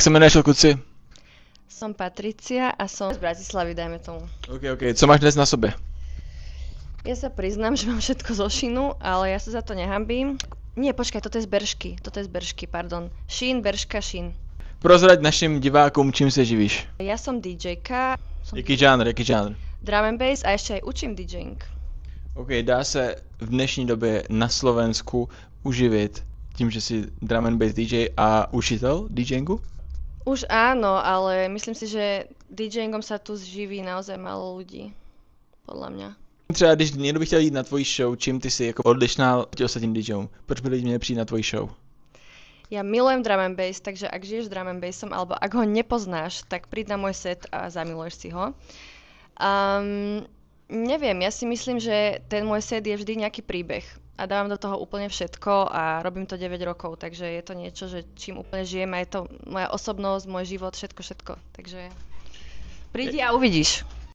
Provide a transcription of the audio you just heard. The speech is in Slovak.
Jak se jmenuješ, kluci? Som Patricia a som z Bratislavy, dajme tomu. OK. Co máš dnes na sobě? Ja sa priznám, že mám všetko zo Sheinu, ale ja sa za to nehambím. Nie, počkaj, toto je z Beršky, pardon. Shein, Berška, Shein. Prozrať našim divákům, čím se živíš. Ja som DJka, som Jaký žánr? drum and bass a ešte aj učím DJing. OK, dá se v dnešní době na Slovensku uživit tím, že si drum and bass DJ a učitel DJingu? Už áno, ale myslím si, že DJingom sa tu živí naozaj málo ľudí. Podľa mňa. Třeba když někdo by chtěl jít na tvoji show, čím ty jsi jako odlišná od ostatním DJům? Proč by lidi měli přijít na tvoji show? Ja milujem drum and bass, takže ak žiješ drum and bassom, alebo ak ho nepoznáš, tak príď na môj set a zamiluješ si ho. Neviem, ja si myslím, že ten môj set je vždy nejaký príbeh a dávam do toho úplne všetko a robím to 9 rokov, takže je to niečo, že čím úplne žijem a je to moja osobnosť, môj život, všetko. Takže prídi a uvidíš.